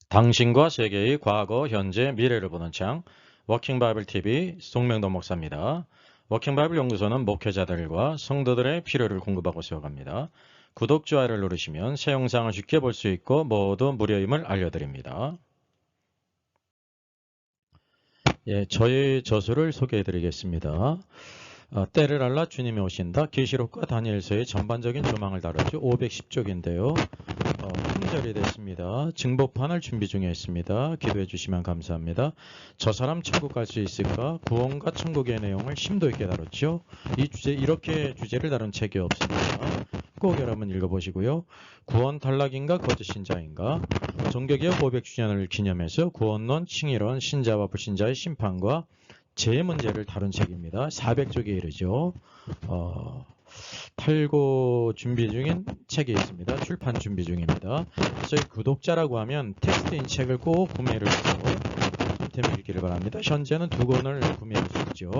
당신과 세계의 과거, 현재, 미래를 보는 창 워킹 바이블 TV 송명도 목사입니다. 워킹 바이블 연구소는 목회자들과 성도들의 필요를 공급하고 세워갑니다. 구독, 좋아요를 누르시면 새 영상을 쉽게 볼 수 있고 모두 무료임을 알려드립니다. 저희 저서를 소개해 드리겠습니다. 때를 알라 주님이 오신다. 계시록과 다니엘서의 전반적인 조망을 다루죠. 510쪽인데요. 품절이 됐습니다. 증보판을 준비 중에 있습니다. 기도해 주시면 감사합니다. 저 사람 천국 갈 수 있을까? 구원과 천국의 내용을 심도 있게 다뤘죠. 이렇게 주제를 다룬 책이 없습니다. 꼭 여러분 읽어보시고요. 구원 탈락인가 거짓 신자인가? 종교개혁 500주년을 기념해서 구원론, 칭의론, 신자와 불신자의 심판과 제 문제를 다룬 책입니다. 400쪽에 이르죠. 팔고 준비 중인 책이 있습니다. 출판 준비 중입니다. 저희 구독자라고 하면 텍스트인 책을 꼭 구매를 하고 템을 읽기를 바랍니다. 현재는 2권을 구매할 수 있죠.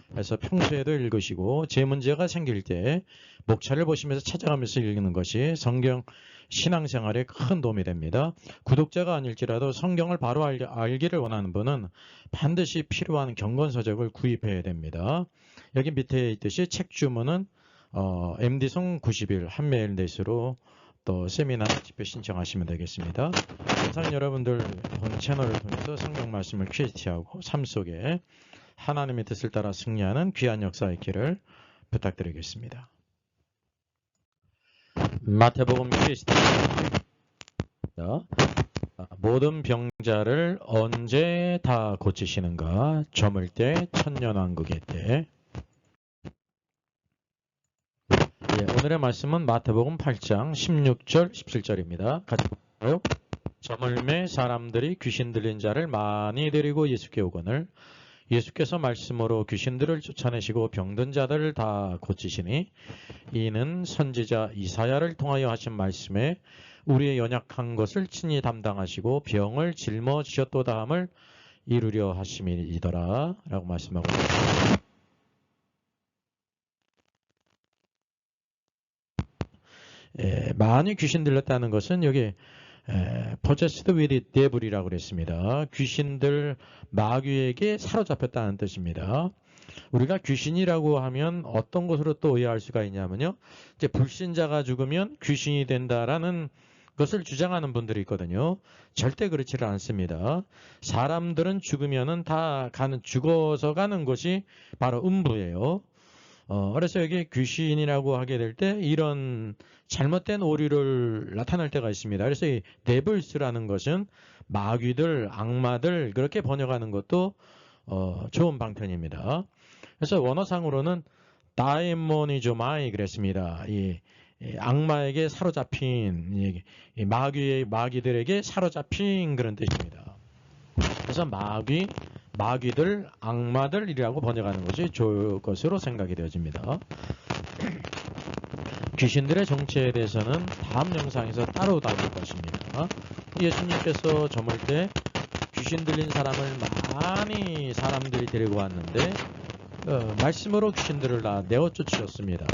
그래서 평소에도 읽으시고 제 문제가 생길 때 목차를 보시면서 찾아가면서 읽는 것이 성경 신앙생활에 큰 도움이 됩니다. 구독자가 아닐지라도 성경을 바로 알기를 원하는 분은 반드시 필요한 경건서적을 구입해야 됩니다. 여기 밑에 있듯이 책 주문은 MD송 90일 한메일 넷으로 또 세미나 집회 신청하시면 되겠습니다. 항상 여러분들 본 채널을 통해서 성경 말씀을 퀴즈티하고 삶 속에 하나님의 뜻을 따라 승리하는 귀한 역사의 길을 부탁드리겠습니다. 마태복음 퀴즈티. 모든 병자를 언제 다 고치시는가? 저물 때, 천년왕국의 때. 오늘의 말씀은 마태복음 8장 16절 17절입니다. 같이 볼까요? 저물매 사람들이 귀신 들린 자를 많이 데리고 예수께 오거늘 예수께서 말씀으로 귀신들을 쫓아내시고 병든 자들을 다 고치시니 이는 선지자 이사야를 통하여 하신 말씀에 우리의 연약한 것을 친히 담당하시고 병을 짊어지셨도다 함을 이루려 하심이더라 라고 말씀하고 있습니다. 많이 귀신 들렸다는 것은 여기 possessed with devil이라고 그랬습니다. 귀신들 마귀에게 사로잡혔다는 뜻입니다. 우리가 귀신이라고 하면 어떤 것으로 또 오해할 수가 있냐면요. 이제 불신자가 죽으면 귀신이 된다라는 것을 주장하는 분들이 있거든요. 절대 그렇지를 않습니다. 사람들은 죽으면은 다 죽어서 가는 것이 바로 음부예요. 그래서 여기 귀신이라고 하게 될 때 이런 잘못된 오류를 나타날 때가 있습니다. 그래서 이 데블스라는 것은 마귀들, 악마들 그렇게 번역하는 것도 좋은 방편입니다. 그래서 원어상으로는 다이모니조마이 그랬습니다. 이 악마에게 사로잡힌 마귀들에게 사로잡힌 그런 뜻입니다. 그래서 마귀들, 악마들이라고 번역하는 것이 좋을 것으로 생각이 되어집니다. 귀신들의 정체에 대해서는 다음 영상에서 따로 다룰 것입니다. 예수님께서 저물 때 귀신 들린 사람을 많이 사람들이 데리고 왔는데 말씀으로 귀신들을 다 내어 쫓으셨습니다.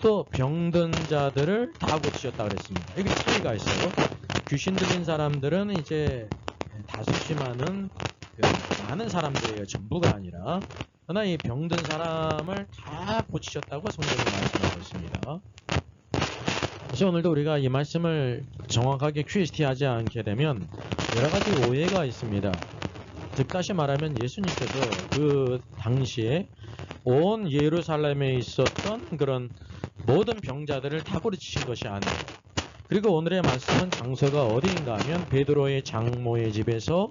또 병든 자들을 다 고치셨다고 그랬습니다. 여기 차이가 있어요. 귀신 들린 사람들은 이제 다수심하는 많은 사람들이에요. 전부가 아니라. 그러나 이 병든 사람을 다 고치셨다고 성경이 말씀하고 있습니다. 그래서 오늘도 우리가 이 말씀을 정확하게 퀴즈티하지 않게 되면 여러 가지 오해가 있습니다. 즉 다시 말하면 예수님께서 그 당시에 온 예루살렘에 있었던 그런 모든 병자들을 다 고치신 것이 아니에요. 그리고 오늘의 말씀은 장소가 어디인가 하면 베드로의 장모의 집에서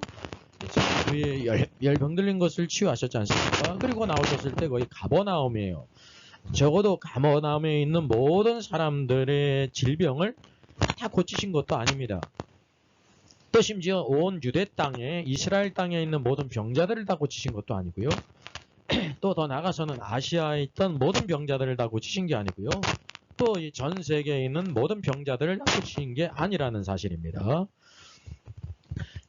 그의 열병 들린 것을 치유하셨지 않습니까? 그리고 나오셨을 때 거의 가버나움이에요. 적어도 가버나움에 있는 모든 사람들의 질병을 다 고치신 것도 아닙니다. 또 심지어 온 유대 땅에 이스라엘 땅에 있는 모든 병자들을 다 고치신 것도 아니고요. 또 더 나아가서는 아시아에 있던 모든 병자들을 다 고치신 게 아니고요. 또 이 전 세계에 있는 모든 병자들을 다 고치신 게 아니라는 사실입니다.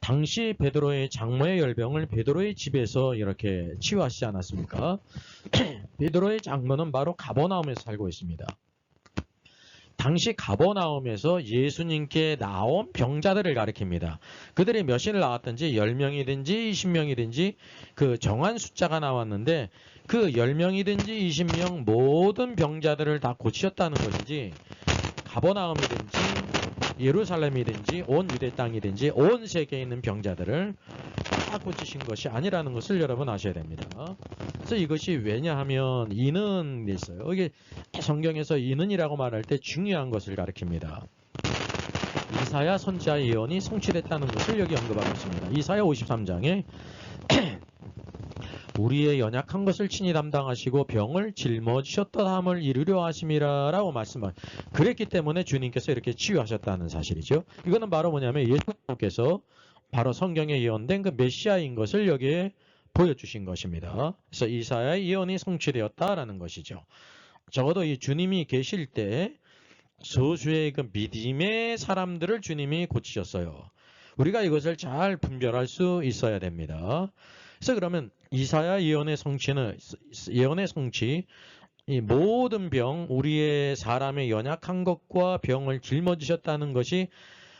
당시 베드로의 장모의 열병을 베드로의 집에서 이렇게 치유하시지 않았습니까? 베드로의 장모는 바로 가버나움에서 살고 있습니다. 당시 가버나움에서 예수님께 나온 병자들을 가리킵니다. 그들이 몇인을 나왔든지 10명이든지 20명이든지 그 정한 숫자가 나왔는데 그 10명이든지 20명 모든 병자들을 다 고치셨다는 것이지, 가버나움이든지 예루살렘이든지 온 유대 땅이든지 온 세계에 있는 병자들을 다 고치신 것이 아니라는 것을 여러분 아셔야 됩니다. 그래서 이것이 왜냐하면 이는 있어요. 이게 성경에서 이는이라고 말할 때 중요한 것을 가리킵니다. 이사야 선지자의 예언이 성취됐다는 것을 여기 언급하고 있습니다. 이사야 53장에 우리의 연약한 것을 친히 담당하시고 병을 짊어지셨다함을 이루려 하심이라 라고 말씀하셨습니다. 그랬기 때문에 주님께서 이렇게 치유하셨다는 사실이죠. 이거는 바로 뭐냐면 예수님께서 바로 성경에 예언된 그 메시아인 것을 여기에 보여주신 것입니다. 그래서 이사야의 예언이 성취되었다라는 것이죠. 적어도 이 주님이 계실 때 소수의 그 믿음의 사람들을 주님이 고치셨어요. 우리가 이것을 잘 분별할 수 있어야 됩니다. 그래서 그러면 이사야 예언의 성취, 이 모든 병, 우리의 사람의 연약한 것과 병을 짊어지셨다는 것이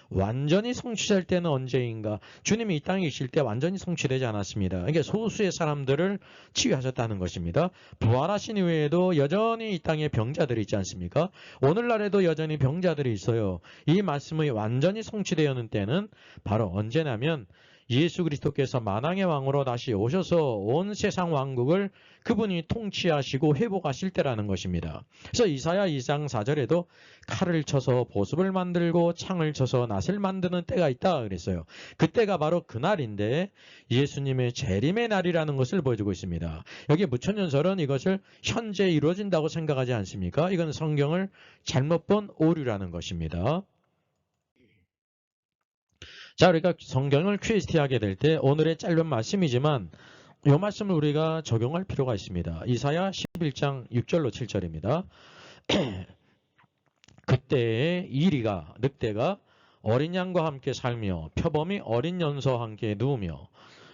완전히 성취될 때는 언제인가? 주님이 이 땅에 계실 때 완전히 성취되지 않았습니다. 이게 소수의 사람들을 치유하셨다는 것입니다. 부활하신 이후에도 여전히 이 땅에 병자들이 있지 않습니까? 오늘날에도 여전히 병자들이 있어요. 이 말씀이 완전히 성취되었는 때는 바로 언제냐면 예수 그리스도께서 만왕의 왕으로 다시 오셔서 온 세상 왕국을 그분이 통치하시고 회복하실 때라는 것입니다. 그래서 이사야 2장 4절에도 칼을 쳐서 보습을 만들고 창을 쳐서 낫을 만드는 때가 있다 그랬어요. 그때가 바로 그날인데 예수님의 재림의 날이라는 것을 보여주고 있습니다. 여기 무천년설은 이것을 현재 이루어진다고 생각하지 않습니까? 이건 성경을 잘못 본 오류라는 것입니다. 자, 우리가 성경을 QST하게 될 때 오늘의 짧은 말씀이지만 이 말씀을 우리가 적용할 필요가 있습니다. 이사야 11장 6절로 7절입니다. 그때의 이리가 늑대가 어린 양과 함께 살며 표범이 어린 염소와 함께 누우며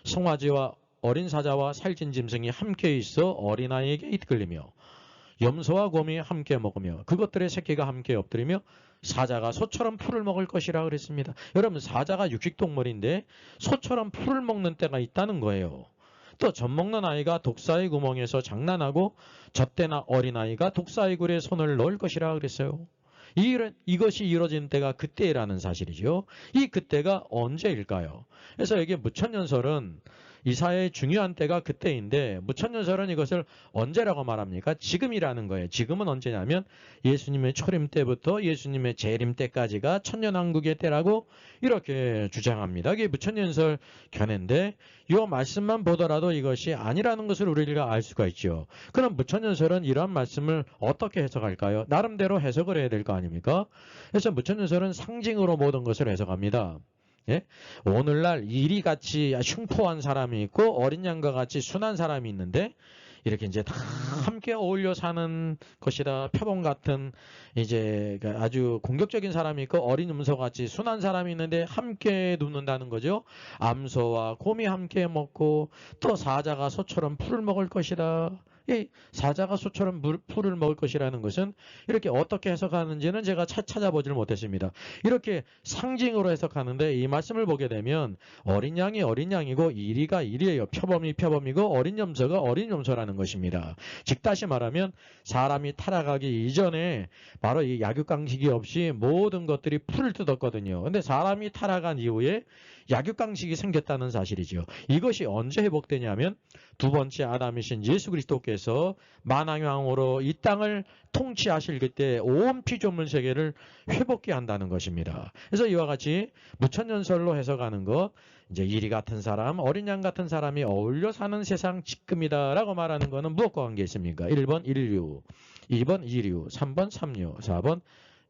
송아지와 어린 사자와 살찐 짐승이 함께 있어 어린아이에게 이끌리며 염소와 곰이 함께 먹으며 그것들의 새끼가 함께 엎드리며 사자가 소처럼 풀을 먹을 것이라 그랬습니다. 여러분, 사자가 육식동물인데 소처럼 풀을 먹는 때가 있다는 거예요. 또 젖 먹는 아이가 독사의 구멍에서 장난하고 젖대나 어린아이가 독사의 굴에 손을 넣을 것이라 그랬어요. 이것이 이루어진 때가 그때라는 사실이죠. 이 그때가 언제일까요? 그래서 여기 무천년설은 이사야의 중요한 때가 그때인데 무천년설은 이것을 언제라고 말합니까? 지금이라는 거예요. 지금은 언제냐면 예수님의 초림 때부터 예수님의 재림 때까지가 천년왕국의 때라고 이렇게 주장합니다. 이게 무천년설 견해인데 이 말씀만 보더라도 이것이 아니라는 것을 우리가 알 수가 있죠. 그럼 무천년설은 이러한 말씀을 어떻게 해석할까요? 나름대로 해석을 해야 될 거 아닙니까? 그래서 무천년설은 상징으로 모든 것을 해석합니다. 예? 오늘날 이리같이 흉포한 사람이 있고 어린 양과 같이 순한 사람이 있는데 이렇게 이제 다 함께 어울려 사는 것이다. 표범 같은 이제 아주 공격적인 사람이 있고 어린 염소 같이 순한 사람이 있는데 함께 눕는다는 거죠. 암소와 곰이 함께 먹고 또 사자가 소처럼 풀을 먹을 것이다. 이 사자가 소처럼 풀을 먹을 것이라는 것은 이렇게 어떻게 해석하는지는 제가 찾아보질 못했습니다. 이렇게 상징으로 해석하는데 이 말씀을 보게 되면 어린 양이 어린 양이고 이리가 이리예요. 표범이 표범이고 어린 염소가 어린 염소라는 것입니다. 즉 다시 말하면 사람이 타락하기 이전에 바로 이 약육강식이 없이 모든 것들이 풀을 뜯었거든요. 근데 사람이 타락한 이후에 약육강식이 생겼다는 사실이죠. 이것이 언제 회복되냐면 두 번째 아담이신 예수 그리스도께서 만왕왕으로 이 땅을 통치하실 그때 온 피조물 세계를 회복케 한다는 것입니다. 그래서 이와 같이 무천년설로 해석하는 것, 이제 이리 같은 사람, 어린 양 같은 사람이 어울려 사는 세상 지금이다라고 말하는 것은 무엇과 관계 있습니까? 1번 인류, 2번 이류, 3번 삼류, 4번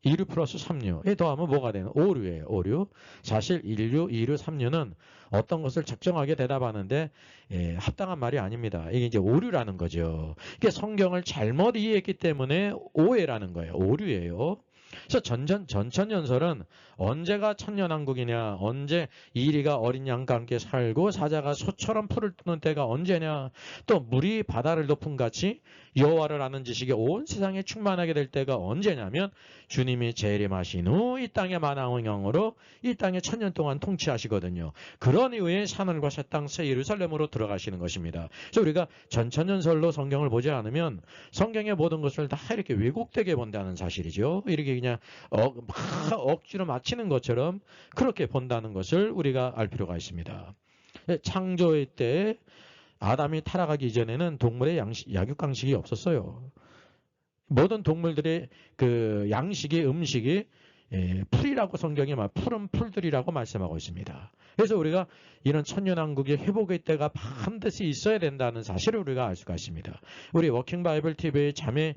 이류 플러스 삼류에 더하면 뭐가 되는? 오류예요. 오류. 사실 인류, 이류, 삼류는 어떤 것을 적정하게 대답하는데 합당한 말이 아닙니다. 이게 이제 오류라는 거죠. 이게 성경을 잘못 이해했기 때문에 오해라는 거예요. 오류예요. 그래서 전천연설은 언제가 천년왕국이냐, 언제 이리가 어린 양과 함께 살고 사자가 소처럼 풀을 뜨는 때가 언제냐, 또 물이 바다를 덮은 같이 여호와를 아는 지식이 온 세상에 충만하게 될 때가 언제냐면 주님이 재림하신 후 이 땅의 만왕의 영으로 이 땅에 천년 동안 통치하시거든요. 그런 이후에 하늘과 새 땅 새 예루살렘으로 들어가시는 것입니다. 그래서 우리가 전천연설로 성경을 보지 않으면 성경의 모든 것을 다 이렇게 왜곡되게 본다는 사실이죠. 이렇게 그냥 억지로 맞히는 것처럼 그렇게 본다는 것을 우리가 알 필요가 있습니다. 창조의 때 아담이 타락하기 이전에는 동물의 약육강식이 없었어요. 모든 동물들의 그 양식이 음식이 풀이라고 성경이 푸른 풀들이라고 말씀하고 있습니다. 그래서 우리가 이런 천년왕국의 회복의 때가 반드시 있어야 된다는 사실을 우리가 알 수가 있습니다. 우리 워킹 바이블 TV의 자매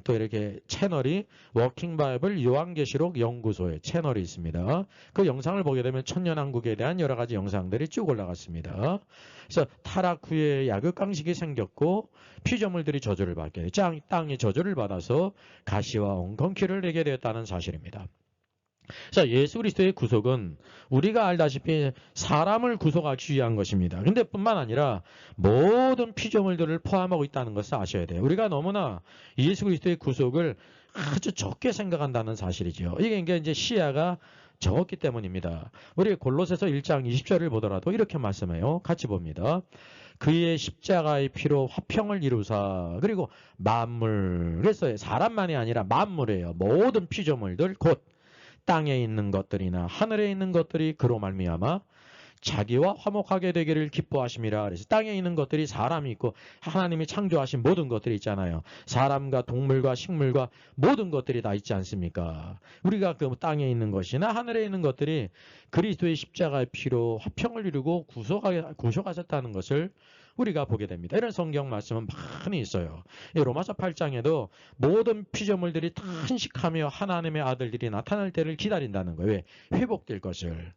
또 이렇게 채널이 워킹 바이블 요한계시록 연구소의 채널이 있습니다. 그 영상을 보게 되면 천년왕국에 대한 여러 가지 영상들이 쭉 올라갔습니다. 그래서 타락 후에 약육강식이 생겼고 피조물들이 저주를 받게 돼 땅이 저주를 받아서 가시와 엉겅퀴를 내게 되었다는 사실입니다. 자, 예수 그리스도의 구속은 우리가 알다시피 사람을 구속하기 위한 것입니다. 근데 뿐만 아니라 모든 피조물들을 포함하고 있다는 것을 아셔야 돼요. 우리가 너무나 예수 그리스도의 구속을 아주 적게 생각한다는 사실이죠. 이게 이제 시야가 적었기 때문입니다. 우리 골로새서 1장 20절을 보더라도 이렇게 말씀해요. 같이 봅니다. 그의 십자가의 피로 화평을 이루사 그리고 만물, 그래서 사람만이 아니라 만물이에요. 모든 피조물들 곧 땅에 있는 것들이나 하늘에 있는 것들이 그로 말미암아 자기와 화목하게 되기를 기뻐하심이라. 그래서 땅에 있는 것들이 사람이 있고 하나님이 창조하신 모든 것들이 있잖아요. 사람과 동물과 식물과 모든 것들이 다 있지 않습니까? 우리가 그 땅에 있는 것이나 하늘에 있는 것들이 그리스도의 십자가의 피로 화평을 이루고 구속하셨다는 것을 우리가 보게 됩니다. 이런 성경 말씀은 많이 있어요. 로마서 8장에도 모든 피조물들이 탄식하며 하나님의 아들들이 나타날 때를 기다린다는 거예요. 왜? 회복될 것을.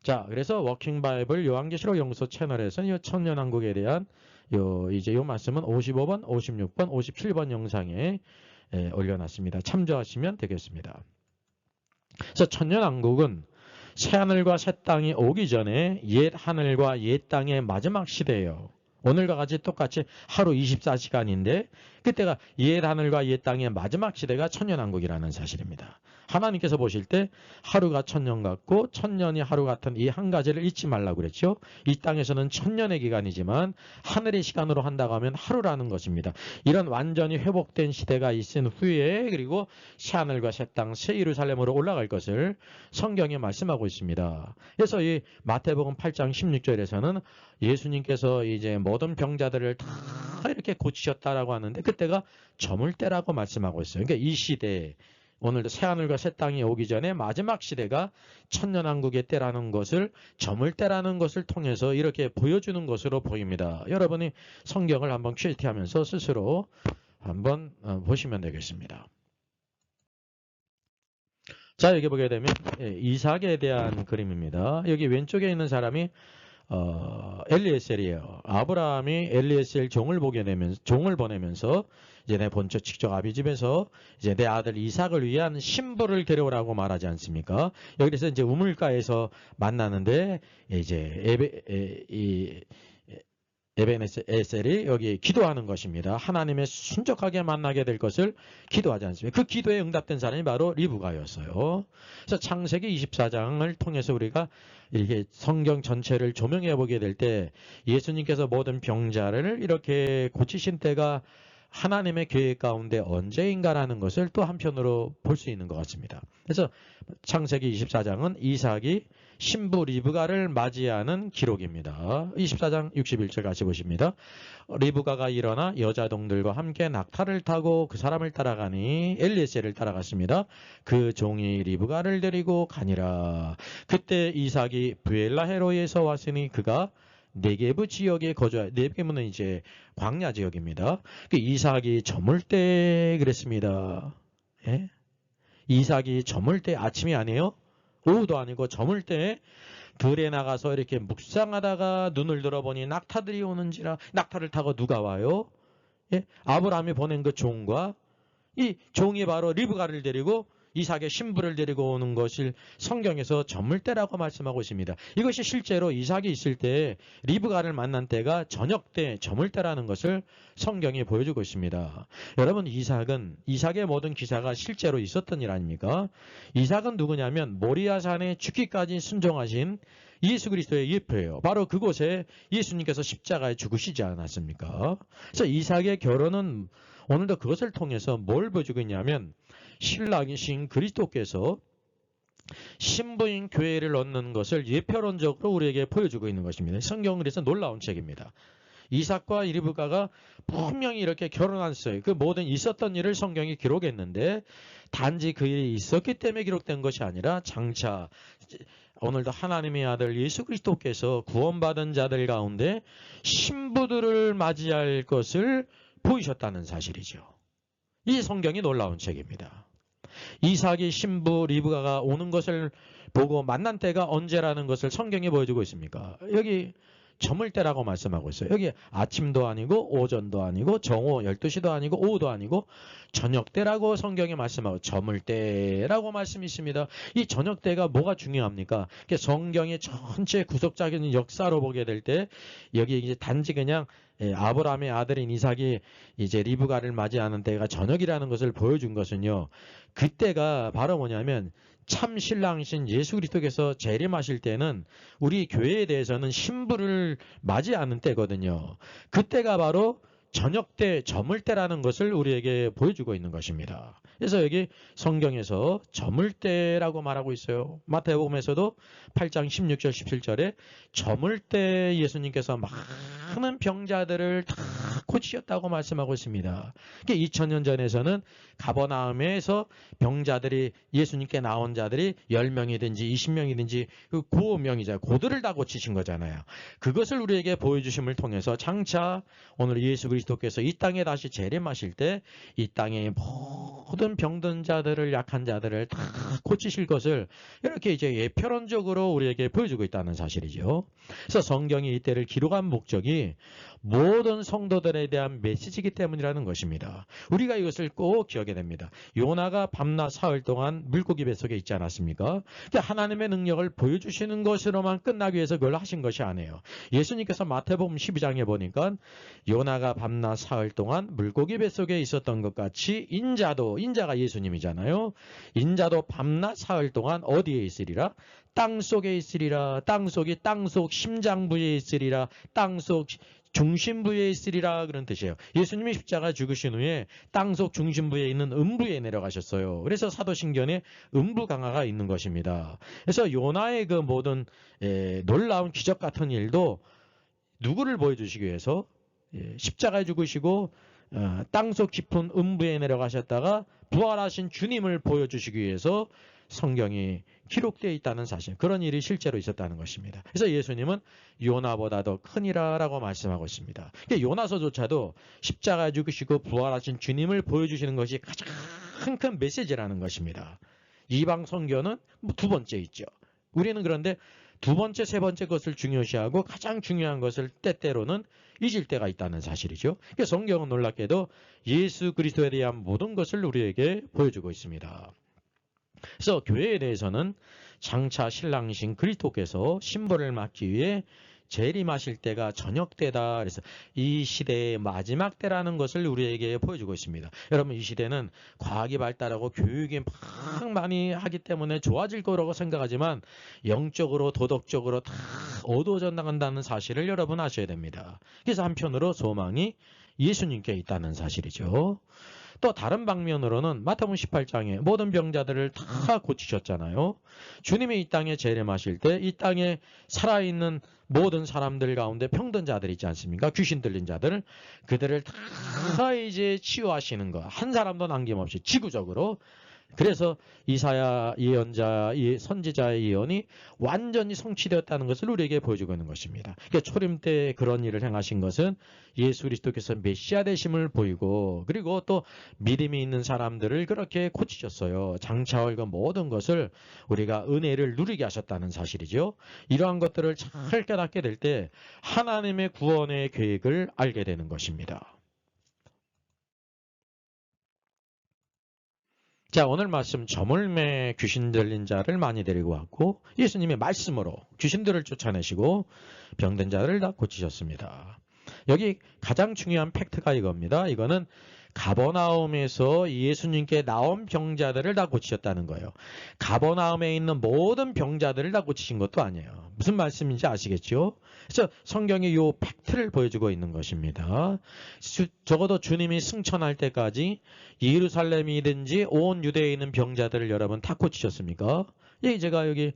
자, 그래서 워킹 바이블 요한계시록 연구소 채널에서는 이 천년왕국에 대한 요 말씀은 55번, 56번, 57번 영상에 올려놨습니다. 참조하시면 되겠습니다. 그래서 천년왕국은 새하늘과 새 땅이 오기 전에 옛 하늘과 옛 땅의 마지막 시대예요. 오늘과 같이 똑같이 하루 24시간인데 그때가 옛 하늘과 옛 땅의 마지막 시대가 천년왕국이라는 사실입니다. 하나님께서 보실 때 하루가 천년 같고 천년이 하루 같은 이 한 가지를 잊지 말라고 그랬죠. 이 땅에서는 천년의 기간이지만 하늘의 시간으로 한다고 하면 하루라는 것입니다. 이런 완전히 회복된 시대가 있은 후에 그리고 새하늘과 새 땅, 새 예루살렘으로 올라갈 것을 성경에 말씀하고 있습니다. 그래서 이 마태복음 8장 16절에서는 예수님께서 이제 모든 병자들을 다 이렇게 고치셨다라고 하는데 그때가 저물 때라고 말씀하고 있어요. 그러니까 이 시대에 오늘도 새하늘과 새 땅이 오기 전에 마지막 시대가 천년왕국의 때라는 것을 저물 때라는 것을 통해서 이렇게 보여주는 것으로 보입니다. 여러분이 성경을 한번 큐티하면서 스스로 한번 보시면 되겠습니다. 자, 여기 보게 되면 이삭에 대한 그림입니다. 여기 왼쪽에 있는 사람이 엘리에셀이에요. 아브라함이 엘리에셀 종을 보내면서 이제 내 본처 직접 아비 집에서 이제 내 아들 이삭을 위한 신부를 데려오라고 말하지 않습니까? 여기서 이제 우물가에서 만나는데 이제 에벤에셀이 여기 기도하는 것입니다. 하나님의 순적하게 만나게 될 것을 기도하지 않습니까? 그 기도에 응답된 사람이 바로 리브가였어요. 그래서 창세기 24장을 통해서 우리가 이렇게 성경 전체를 조명해 보게 될 때 예수님께서 모든 병자를 이렇게 고치신 때가 하나님의 계획 가운데 언제인가라는 것을 또 한편으로 볼 수 있는 것 같습니다. 그래서 창세기 24장은 이삭이 신부 리브가를 맞이하는 기록입니다. 24장 61절 같이 보십니다. 리브가가 일어나 여자동들과 함께 낙타를 타고 그 사람을 따라가니 엘리에셀을 따라갔습니다. 그 종이 리브가를 데리고 가니라. 그때 이삭이 브엘라헤로에서 왔으니 그가 네게브 지역에 거주하. 네게브는 이제 광야 지역입니다. 그 이삭이 저물 때 그랬습니다. 예? 이삭이 저물 때 아침이 아니에요? 오후도 아니고 저물 때 들에 나가서 이렇게 묵상하다가 눈을 들어보니 낙타들이 오는지라. 낙타를 타고 누가 와요? 예? 아브라함이 보낸 그 종과 이 종이 바로 리브가를 데리고 이삭의 신부를 데리고 오는 것을 성경에서 저물 때라고 말씀하고 있습니다. 이것이 실제로 이삭이 있을 때 리브가를 만난 때가 저녁 때 저물 때라는 것을 성경이 보여주고 있습니다. 여러분, 이삭의 모든 기사가 실제로 있었던 일 아닙니까? 이삭은 누구냐면 모리아산에 죽기까지 순종하신 예수 그리스도의 예표예요. 바로 그곳에 예수님께서 십자가에 죽으시지 않았습니까? 그래서 이삭의 결혼은 오늘도 그것을 통해서 뭘 보여주고 있냐면 신랑이신 그리스도께서 신부인 교회를 얻는 것을 예표론적으로 우리에게 보여주고 있는 것입니다. 성경은 그래서 놀라운 책입니다. 이삭과 리브가가 분명히 이렇게 결혼했어요. 그 모든 있었던 일을 성경이 기록했는데 단지 그 일이 있었기 때문에 기록된 것이 아니라 장차 오늘도 하나님의 아들 예수 그리스도께서 구원받은 자들 가운데 신부들을 맞이할 것을 보이셨다는 사실이죠. 이 성경이 놀라운 책입니다. 이삭의 신부 리브가가 오는 것을 보고 만난 때가 언제라는 것을 성경이 보여주고 있습니까? 여기 저물 때라고 말씀하고 있어요. 여기 아침도 아니고 오전도 아니고 정오 12시도 아니고 오후도 아니고 저녁 때라고 성경이 말씀하고 저물 때라고 말씀이 있습니다. 이 저녁 때가 뭐가 중요합니까? 성경의 전체 구속적인 역사로 보게 될 때 여기 이제 단지 그냥 아브라함의 아들인 이삭이 이제 리브가를 맞이하는 때가 저녁이라는 것을 보여준 것은요. 그때가 바로 뭐냐면 참 신랑이신 예수 그리스도께서 재림하실 때는 우리 교회에 대해서는 신부를 맞이하는 때거든요. 그때가 바로 저녁 때, 저물 때라는 것을 우리에게 보여주고 있는 것입니다. 그래서 여기 성경에서 저물 때라고 말하고 있어요. 마태복음에서도 8장 16절, 17절에 저물 때 예수님께서 많은 병자들을 다 고치셨다고 말씀하고 있습니다. 2000년 전에서는 가버나움에서 병자들이 예수님께 나온 자들이 10명이든지 20명이든지 그 고명이자 고들을 다 고치신 거잖아요. 그것을 우리에게 보여주심을 통해서 장차 오늘 예수 그리스도께서 이 땅에 다시 재림하실 때 이 땅의 모든 병든 자들을 약한 자들을 다 고치실 것을 이렇게 이제 예표론적으로 우리에게 보여주고 있다는 사실이죠. 그래서 성경이 이때를 기록한 목적이 모든 성도들에 대한 메시지이기 때문이라는 것입니다. 우리가 이것을 꼭 기억해야 됩니다. 요나가 밤낮 사흘 동안 물고기 뱃속에 있지 않았습니까? 하나님의 능력을 보여주시는 것으로만 끝나기 위해서 그걸 하신 것이 아니에요. 예수님께서 마태복음 12장에 보니까 요나가 밤낮 사흘 동안 물고기 뱃속에 있었던 것 같이 인자가 예수님이잖아요. 인자도 밤낮 사흘 동안 어디에 있으리라? 땅속에 있으리라. 땅속이 땅속 심장부에 있으리라. 땅속 중심부에 있으리라 그런 뜻이에요. 예수님이 십자가 죽으신 후에 땅속 중심부에 있는 음부에 내려가셨어요. 그래서 사도신경에 음부 강화가 있는 것입니다. 그래서 요나의 그 모든 놀라운 기적 같은 일도 누구를 보여주시기 위해서 십자가에 죽으시고 땅속 깊은 음부에 내려가셨다가 부활하신 주님을 보여주시기 위해서 성경이 기록되어 있다는 사실, 그런 일이 실제로 있었다는 것입니다. 그래서 예수님은 요나보다 더 크니라라고 말씀하고 있습니다. 요나서조차도 십자가에 죽으시고 부활하신 주님을 보여주시는 것이 가장 큰 메시지라는 것입니다. 이방 선교는 두 번째 있죠. 우리는 그런데 두 번째, 세 번째 것을 중요시하고 가장 중요한 것을 때때로는 잊을 때가 있다는 사실이죠. 성경은 놀랍게도 예수 그리스도에 대한 모든 것을 우리에게 보여주고 있습니다. 그래서 교회에 대해서는 장차 신랑이신 그리스도께서 신부를 맡기 위해 재림하실 때가 저녁 때다. 그래서 이 시대의 마지막 때라는 것을 우리에게 보여주고 있습니다. 여러분, 이 시대는 과학이 발달하고 교육이 막 많이 하기 때문에 좋아질 거라고 생각하지만 영적으로 도덕적으로 다 어두워져 나간다는 사실을 여러분 아셔야 됩니다. 그래서 한편으로 소망이 예수님께 있다는 사실이죠. 또 다른 방면으로는 마태복음 18장에 모든 병자들을 다 고치셨잖아요. 주님이 이 땅에 재림하실 때 이 땅에 살아있는 모든 사람들 가운데 병든 자들 있지 않습니까? 귀신 들린 자들, 그들을 다 이제 치유하시는 거, 한 사람도 남김없이 지구적으로. 그래서 이사야 예언자, 선지자의 예언이 완전히 성취되었다는 것을 우리에게 보여주고 있는 것입니다. 그러니까 초림 때 그런 일을 행하신 것은 예수 그리스도께서 메시아 되심을 보이고, 그리고 또 믿음이 있는 사람들을 그렇게 고치셨어요. 장차올 그 모든 것을 우리가 은혜를 누리게 하셨다는 사실이죠. 이러한 것들을 잘 깨닫게 될 때 하나님의 구원의 계획을 알게 되는 것입니다. 자, 오늘 말씀 저물매 귀신 들린 자를 많이 데리고 왔고 예수님의 말씀으로 귀신들을 쫓아내시고 병든 자를 다 고치셨습니다. 여기 가장 중요한 팩트가 이겁니다. 이거는 가버나움에서 예수님께 나온 병자들을 다 고치셨다는 거예요. 가버나움에 있는 모든 병자들을 다 고치신 것도 아니에요. 무슨 말씀인지 아시겠죠? 그래서 성경이 이 팩트를 보여주고 있는 것입니다. 적어도 주님이 승천할 때까지 예루살렘이든지 온 유대에 있는 병자들을 여러분 다 고치셨습니까? 예, 제가 여기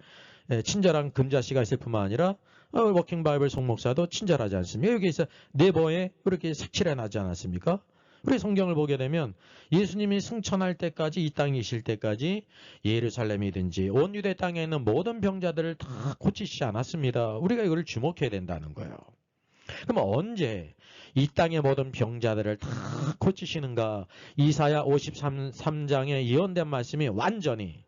친절한 금자씨가 있을 뿐만 아니라 워킹 바이블 송목사도 친절하지 않습니까? 여기서 네버에 그렇게 색칠해놨지 않았습니까? 우리 성경을 보게 되면 예수님이 승천할 때까지 이 땅에 계실 때까지 예루살렘이든지 온 유대 땅에 있는 모든 병자들을 다 고치시지 않았습니다. 우리가 이걸 주목해야 된다는 거예요. 그럼 언제 이 땅의 모든 병자들을 다 고치시는가? 이사야 53장에 예언된 말씀이 완전히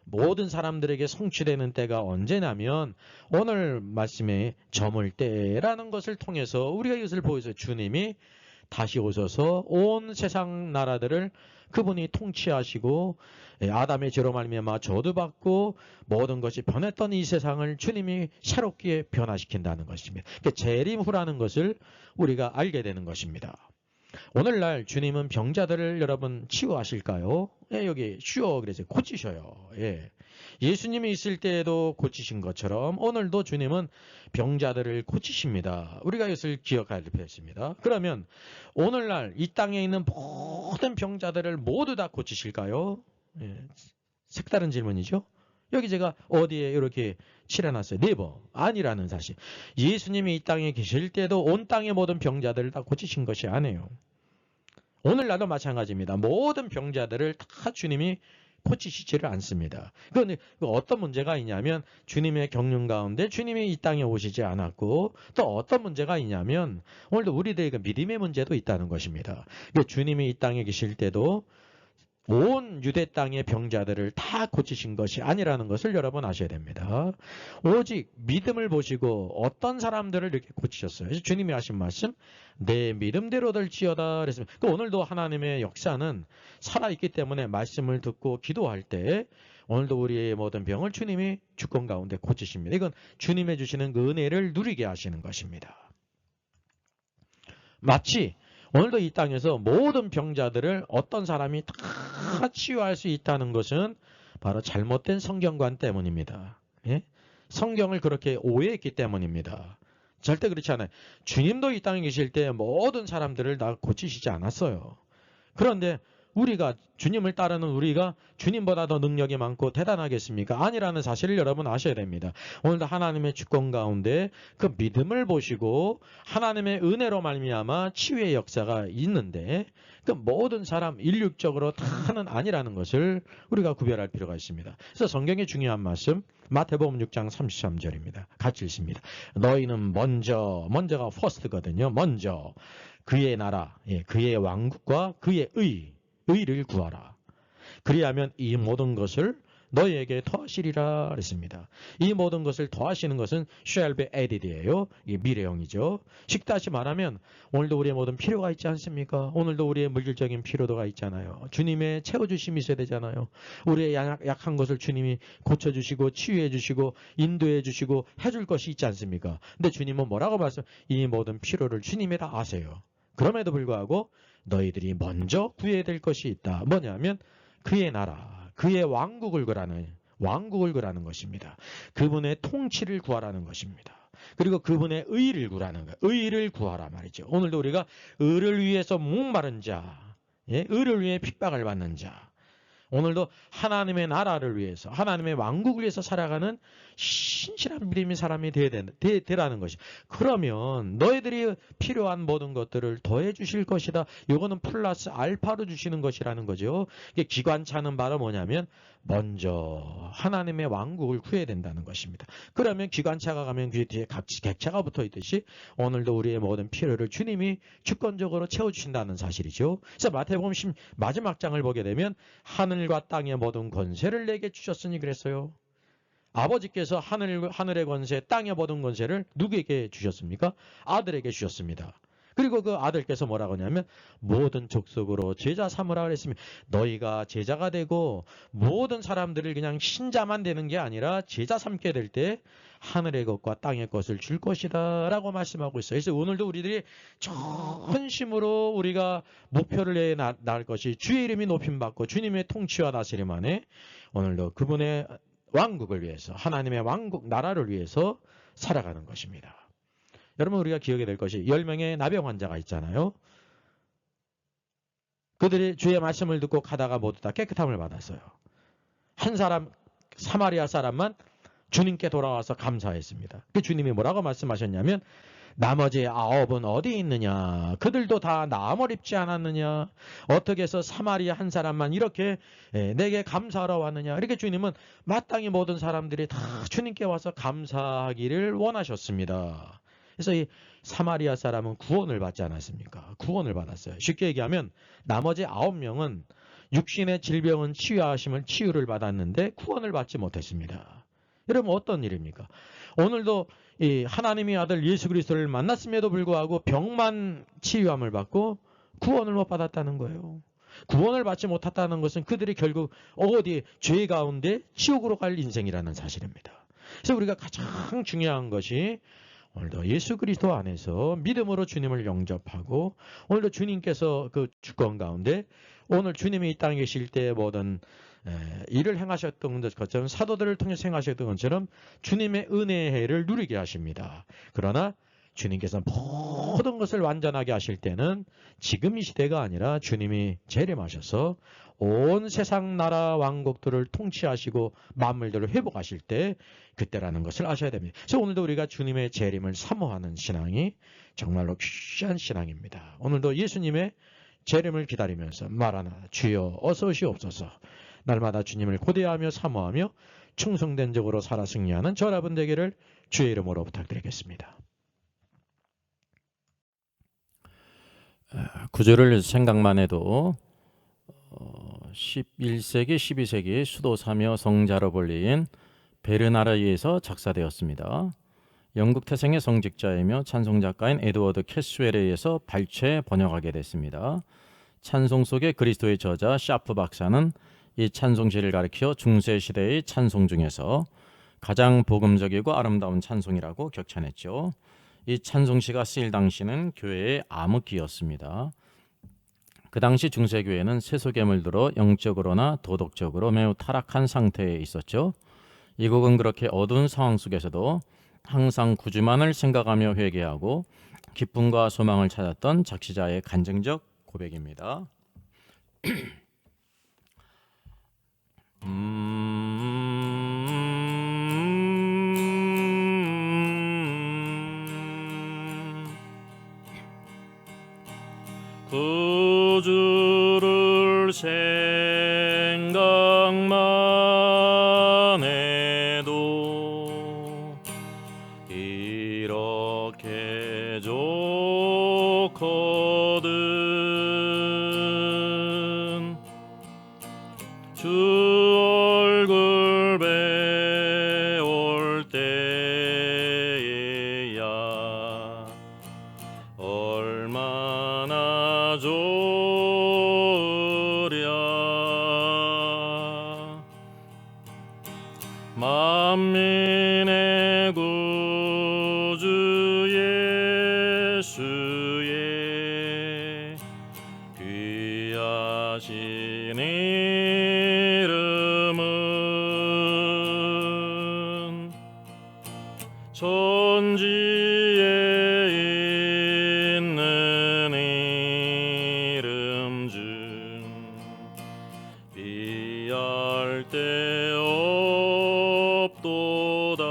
모든 사람들에게 성취되는 때가 언제냐면 오늘 말씀에 저물 때라는 것을 통해서 우리가 이것을 보여서 주님이 다시 오셔서 온 세상 나라들을 그분이 통치하시고 아담의 죄로 말미암아 저주받고 모든 것이 변했던 이 세상을 주님이 새롭게 변화시킨다는 것입니다. 재림 후라는 것을 우리가 알게 되는 것입니다. 오늘날 주님은 병자들을 여러분 치유하실까요? 예, 여기 쉬어 그래서 고치셔요. 예. 예수님이 있을 때에도 고치신 것처럼 오늘도 주님은 병자들을 고치십니다. 우리가 이것을 기억할 필요가 있습니다. 그러면 오늘날 이 땅에 있는 모든 병자들을 모두 다 고치실까요? 예. 색다른 질문이죠. 여기 제가 어디에 이렇게 칠해놨어요. 네버 아니라는 사실. 예수님이 이 땅에 계실 때도 온 땅의 모든 병자들을 다 고치신 것이 아니에요. 오늘날도 마찬가지입니다. 모든 병자들을 다 주님이 고치시지를 않습니다. 그런데 어떤 문제가 있냐면 주님의 경륜 가운데 주님이 이 땅에 오시지 않았고 또 어떤 문제가 있냐면 오늘도 우리들의 믿음의 문제도 있다는 것입니다. 주님이 이 땅에 계실 때도 온 유대 땅의 병자들을 다 고치신 것이 아니라는 것을 여러분 아셔야 됩니다. 오직 믿음을 보시고 어떤 사람들을 이렇게 고치셨어요. 그래서 주님이 하신 말씀 내 믿음대로 될지어다 그랬습니다. 오늘도 하나님의 역사는 살아있기 때문에 말씀을 듣고 기도할 때 오늘도 우리의 모든 병을 주님이 주권 가운데 고치십니다. 이건 주님의 주시는 그 은혜를 누리게 하시는 것입니다. 마치 오늘도 이 땅에서 모든 병자들을 어떤 사람이 다 치유할 수 있다는 것은 바로 잘못된 성경관 때문입니다. 예? 성경을 그렇게 오해했기 때문입니다. 절대 그렇지 않아요. 주님도 이 땅에 계실 때 모든 사람들을 다 고치시지 않았어요. 그런데 우리가 주님을 따르는 우리가 주님보다 더 능력이 많고 대단하겠습니까? 아니라는 사실을 여러분 아셔야 됩니다. 오늘도 하나님의 주권 가운데 그 믿음을 보시고 하나님의 은혜로 말미암아 치유의 역사가 있는데 그 모든 사람 일률적으로 다는 아니라는 것을 우리가 구별할 필요가 있습니다. 그래서 성경의 중요한 말씀 마태복음 6장 33절입니다. 같이 읽습니다. 너희는 먼저가 first거든요. 먼저 그의 나라, 그의 왕국과 그의 의를 구하라. 그리하면 이 모든 것을 너희에게 더하시리라 그랬습니다. 이 모든 것을 더하시는 것은 shall be added이에요. 이게 미래형이죠. 즉 다시 말하면 오늘도 우리의 모든 필요가 있지 않습니까? 오늘도 우리의 물질적인 필요도가 있잖아요. 주님의 채워주심이 있어야 되잖아요. 우리의 약한 것을 주님이 고쳐주시고 치유해주시고 인도해주시고 해줄 것이 있지 않습니까? 근데 주님은 뭐라고 말씀? 이 모든 필요를 주님이 다 아세요. 그럼에도 불구하고 너희들이 먼저 구해야 될 것이 있다. 뭐냐면 그의 나라, 그의 왕국을 구하라는 것입니다. 그분의 통치를 구하라는 것입니다. 그리고 그분의 의를 구하라는 거예요. 의를 구하라 말이죠. 오늘도 우리가 의를 위해서 목마른 자, 의를 위해 핍박을 받는 자, 오늘도 하나님의 나라를 위해서 하나님의 왕국을 위해서 살아가는 신실한 믿음의 사람이 되라는 것이. 그러면 너희들이 필요한 모든 것들을 더해 주실 것이다. 이거는 플러스 알파로 주시는 것이라는 거죠. 이게 기관차는 바로 뭐냐면 먼저 하나님의 왕국을 구해야 된다는 것입니다. 그러면 기관차가 가면 그 뒤에 객차가 붙어 있듯이 오늘도 우리의 모든 필요를 주님이 주권적으로 채워주신다는 사실이죠. 그래서 마태복음 마지막 장을 보게 되면 하늘과 땅의 모든 권세를 내게 주셨으니 그랬어요. 아버지께서 하늘의 권세, 땅의 모든 권세를 누구에게 주셨습니까? 아들에게 주셨습니다. 그리고 그 아들께서 뭐라고 하냐면 모든 족속으로 제자 삼으라 그랬으면 너희가 제자가 되고 모든 사람들을 그냥 신자만 되는 게 아니라 제자 삼게 될 때 하늘의 것과 땅의 것을 줄 것이다 라고 말씀하고 있어요. 그래서 오늘도 우리들이 전심으로 우리가 목표를 내 나갈 것이 주의 이름이 높임받고 주님의 통치와 다스림 안에 오늘도 그분의 왕국을 위해서 하나님의 왕국 나라를 위해서 살아가는 것입니다. 여러분 우리가 기억해야 될 것이 10명의 나병 환자가 있잖아요. 그들이 주의 말씀을 듣고 가다가 모두 다 깨끗함을 받았어요. 한 사람 사마리아 사람만 주님께 돌아와서 감사했습니다. 그 주님이 뭐라고 말씀하셨냐면 나머지 9은 어디 있느냐? 그들도 다 나음을 입지 않았느냐? 어떻게 해서 사마리아 한 사람만 이렇게 내게 감사하러 왔느냐? 이렇게 주님은 마땅히 모든 사람들이 다 주님께 와서 감사하기를 원하셨습니다. 그래서 이 사마리아 사람은 구원을 받지 않았습니까? 구원을 받았어요. 쉽게 얘기하면 나머지 9명은 육신의 질병은 치유를 받았는데 구원을 받지 못했습니다. 여러분 어떤 일입니까? 오늘도 이 하나님의 아들 예수 그리스도를 만났음에도 불구하고 병만 치유함을 받고 구원을 못 받았다는 거예요. 구원을 받지 못했다는 것은 그들이 결국 어디 죄 가운데 지옥으로 갈 인생이라는 사실입니다. 그래서 우리가 가장 중요한 것이 오늘도 예수 그리스도 안에서 믿음으로 주님을 영접하고 오늘도 주님께서 그 주권 가운데 오늘 주님이 이 땅에 계실 때 모든 일을 행하셨던 것처럼 사도들을 통해서 행하셨던 것처럼 주님의 은혜의 해를 누리게 하십니다. 그러나 주님께서 모든 것을 완전하게 하실 때는 지금 이 시대가 아니라 주님이 재림하셔서 온 세상 나라 왕국들을 통치하시고 만물들을 회복하실 때 그때라는 것을 아셔야 됩니다. 그래서 오늘도 우리가 주님의 재림을 사모하는 신앙이 정말로 귀한 신앙입니다. 오늘도 예수님의 재림을 기다리면서 말하나 주여 어서 오시옵소서. 날마다 주님을 고대하며 사모하며 충성된 적으로 살아 승리하는 저 여러분 되기를 주의 이름으로 부탁드리겠습니다. 구절을 생각만 해도 11세기, 12세기 수도사며 성자로 불린 베르나르에서 작사되었습니다. 영국 태생의 성직자이며 찬송작가인 에드워드 캐스웰에 의해서 발췌 번역하게 됐습니다. 찬송 속의 그리스도의 저자 샤프 박사는 이 찬송시를 가리켜 중세시대의 찬송 중에서 가장 복음적이고 아름다운 찬송이라고 격찬했죠. 이 찬송시가 쓰일 당시는 교회의 암흑기였습니다. 그 당시 중세교회는 세속의 들어 영적으로나 도덕적으로 매우 타락한 상태에 있었죠. 이 곡은 그렇게 어두운 상황 속에서도 항상 구주만을 생각하며 회개하고 기쁨과 소망을 찾았던 작시자의 간증적 고백입니다. 구주를 생각만 해도 이렇게 좋거든. 주 얼굴 배울 때에야 얼마나 좋으랴. 만민의 구주 예수의 귀하신 이름은 천지에 있는 이름 중 비할 데 없도다.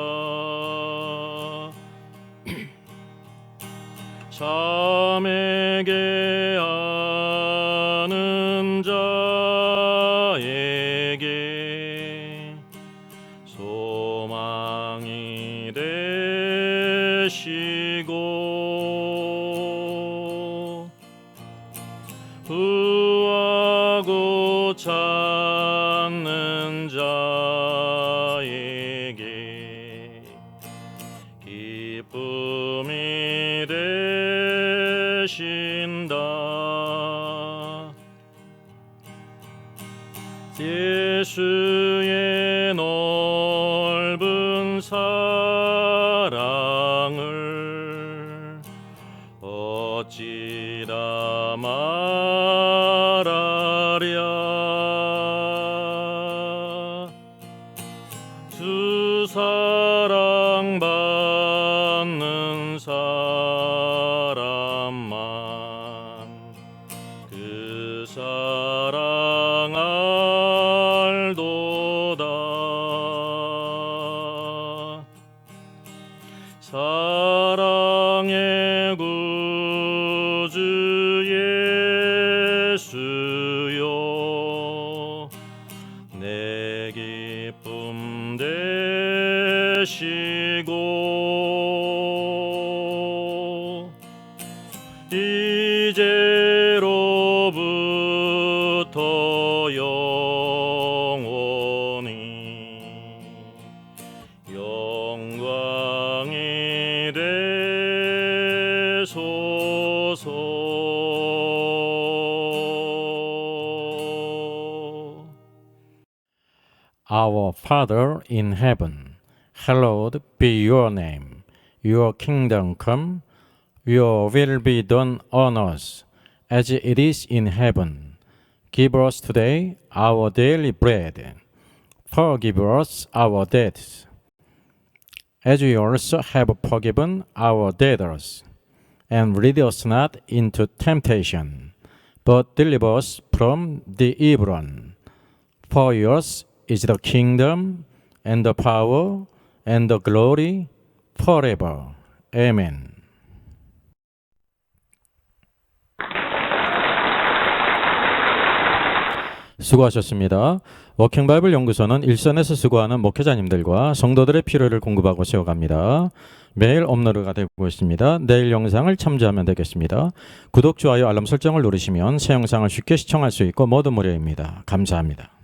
참에게 아는 자에게 소망이 되시고 구하고 찾는 자에게 기쁨이 되시고 사랑을 어찌다 말하랴. 주 사랑받는 사람만 그 사랑 알도다. 사랑의 구주 예수여, 내 기쁨 되시고 이제로부터 영원히 영광이 되소서. Our Father in heaven, hallowed be your name. Your kingdom come, your will be done on earth as it is in heaven. Give us today our daily bread. Forgive us our debts, as we also have forgiven our debtors. And lead us not into temptation, but deliver us from the evil one. For yours is the kingdom, and the power, and the glory, forever. Amen. 수고하셨습니다. 워킹 바이블 연구소는 일선에서 수고하는 목회자님들과 성도들의 필요를 공급하고 세워갑니다. 매일 업로드가 되고 있습니다. 내일 영상을 참조하면 되겠습니다. 구독, 좋아요, 알람 설정을 누르시면 새 영상을 쉽게 시청할 수 있고 모두 무료입니다. 감사합니다.